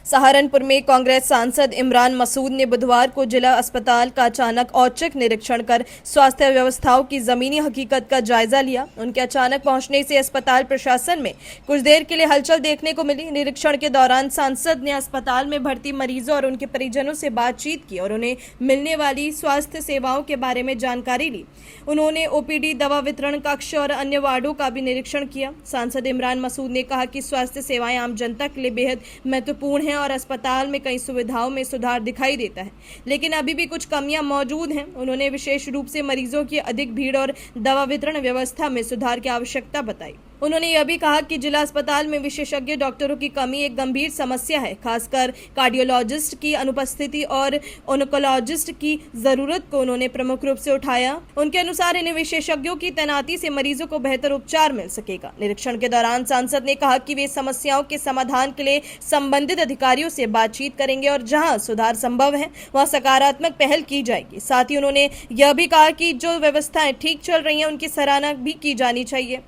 सहारनपुर में कांग्रेस सांसद इमरान मसूद ने बुधवार को जिला अस्पताल का अचानक औचक निरीक्षण कर स्वास्थ्य व्यवस्थाओं की जमीनी हकीकत का जायजा लिया। उनके अचानक पहुंचने से अस्पताल प्रशासन में कुछ देर के लिए हलचल देखने को मिली। निरीक्षण के दौरान सांसद ने अस्पताल में भर्ती मरीजों और उनके परिजनों से बातचीत की और उन्हें मिलने वाली स्वास्थ्य सेवाओं के बारे में जानकारी ली। उन्होंने ओपीडी, दवा वितरण कक्ष और अन्य वार्डों का भी निरीक्षण किया। सांसद इमरान मसूद ने कहा कि स्वास्थ्य सेवाएं आम जनता के लिए बेहद महत्वपूर्ण हैं और अस्पताल में कई सुविधाओं में सुधार दिखाई देता है, लेकिन अभी भी कुछ कमियां मौजूद हैं। उन्होंने विशेष रूप से मरीजों की अधिक भीड़ और दवा वितरण व्यवस्था में सुधार की आवश्यकता बताई। उन्होंने यह भी कहा कि जिला अस्पताल में विशेषज्ञ डॉक्टरों की कमी एक गंभीर समस्या है, खासकर कार्डियोलॉजिस्ट की अनुपस्थिति और ओनकोलॉजिस्ट की जरूरत को उन्होंने प्रमुख रूप से उठाया। उनके अनुसार इन विशेषज्ञों की तैनाती से मरीजों को बेहतर उपचार मिल सकेगा। निरीक्षण के दौरान सांसद ने कहा कि वे समस्याओं के समाधान के लिए संबंधित अधिकारियों से बातचीत करेंगे और जहां सुधार संभव है वहां सकारात्मक पहल की जाएगी। साथ ही उन्होंने यह भी कहा कि जो व्यवस्थाएं ठीक चल रही हैं उनकी सराहना भी की जानी चाहिए।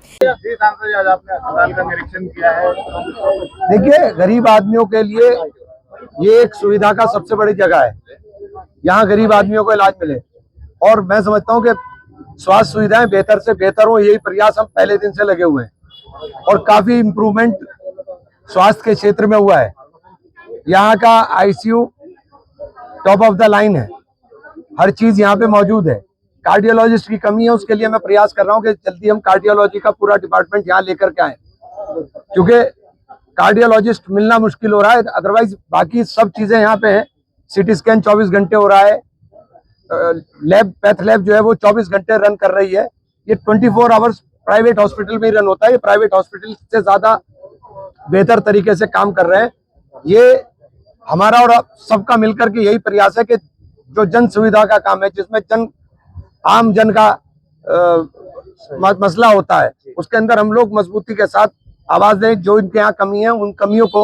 आज आपने अस्पताल का निरीक्षण किया है। देखिए, गरीब आदमियों के लिए ये एक सुविधा का सबसे बड़ी जगह है। यहाँ गरीब आदमियों को इलाज मिले और मैं समझता हूँ कि स्वास्थ्य सुविधाएं बेहतर से बेहतर हो, यही प्रयास हम पहले दिन से लगे हुए हैं और काफी इम्प्रूवमेंट स्वास्थ्य के क्षेत्र में हुआ है। यहाँ का ICU top of the line है, हर चीज यहाँ पे मौजूद है। कार्डियोलॉजिस्ट की कमी है, उसके लिए मैं प्रयास कर रहा हूँ कि जल्दी हम कार्डियोलॉजी का पूरा डिपार्टमेंट यहाँ लेकर के आए, क्योंकि कार्डियोलॉजिस्ट मिलना मुश्किल हो रहा है। अदरवाइज बाकी सब चीजें यहाँ पे हैं। सीटी स्कैन 24 घंटे हो रहा है, लैब पैथ लैब जो है वो 24 घंटे रन कर रही है। ये 24 आवर्स प्राइवेट हॉस्पिटल में ही रन होता है। ये प्राइवेट हॉस्पिटल से ज्यादा बेहतर तरीके से काम कर रहे हैं। ये हमारा और सबका मिलकर के यही प्रयास है कि जो जन सुविधा का काम है, जिसमें आम जन का मसला होता है, उसके अंदर हम लोग मजबूती के साथ आवाज दें। जो इनके यहाँ कमी है, उन कमियों को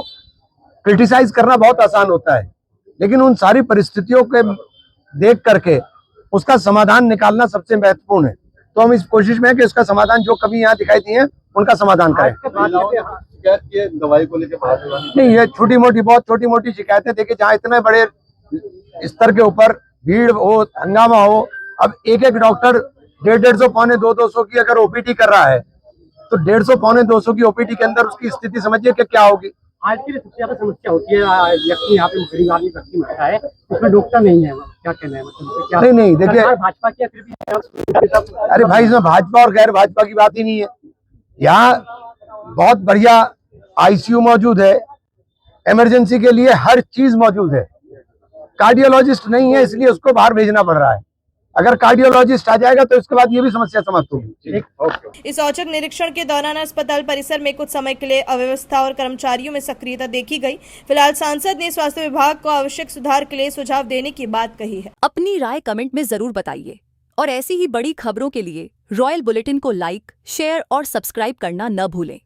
क्रिटिसाइज करना बहुत आसान होता है, लेकिन उन सारी परिस्थितियों के देख करके उसका समाधान निकालना सबसे महत्वपूर्ण है। तो हम इस कोशिश में है कि उसका समाधान, जो कमी यहाँ दिखाई दी है उनका समाधान करें। दवाई को लेकर नहीं, ये बहुत छोटी मोटी शिकायतें। देखिए, जहाँ इतने बड़े स्तर के ऊपर भीड़ हो, हंगामा हो, अब एक डॉक्टर 150, पौने 200 की अगर ओपीडी कर रहा है, तो 150, पौने 200 की ओपीडी के अंदर उसकी स्थिति समझिए कि क्या होगी। आज की सबसे ज्यादा समस्या होती है, व्यक्ति यहाँ पे गरीब आदमी व्यक्ति मरता है, उसमें डॉक्टर नहीं है। क्या कहना है, मतलब क्या? नहीं, देखिए, भाजपा की फिर भी अरे भाई, इसमें भाजपा और गैर भाजपा की बात ही नहीं है। यहाँ बहुत बढ़िया आईसीयू मौजूद है, इमरजेंसी के लिए हर चीज मौजूद है। कार्डियोलॉजिस्ट नहीं है, इसलिए उसको बाहर भेजना पड़ रहा है। अगर कार्डियोलॉजिस्ट आ जाएगा तो इसके बाद ये भी समस्या समाप्त होगी। इस औचक निरीक्षण के दौरान अस्पताल परिसर में कुछ समय के लिए अव्यवस्था और कर्मचारियों में सक्रियता देखी गई। फिलहाल सांसद ने स्वास्थ्य विभाग को आवश्यक सुधार के लिए सुझाव देने की बात कही है। अपनी राय कमेंट में जरूर बताइए और ऐसी ही बड़ी खबरों के लिए रॉयल बुलेटिन को लाइक, शेयर और सब्सक्राइब करना न भूलें।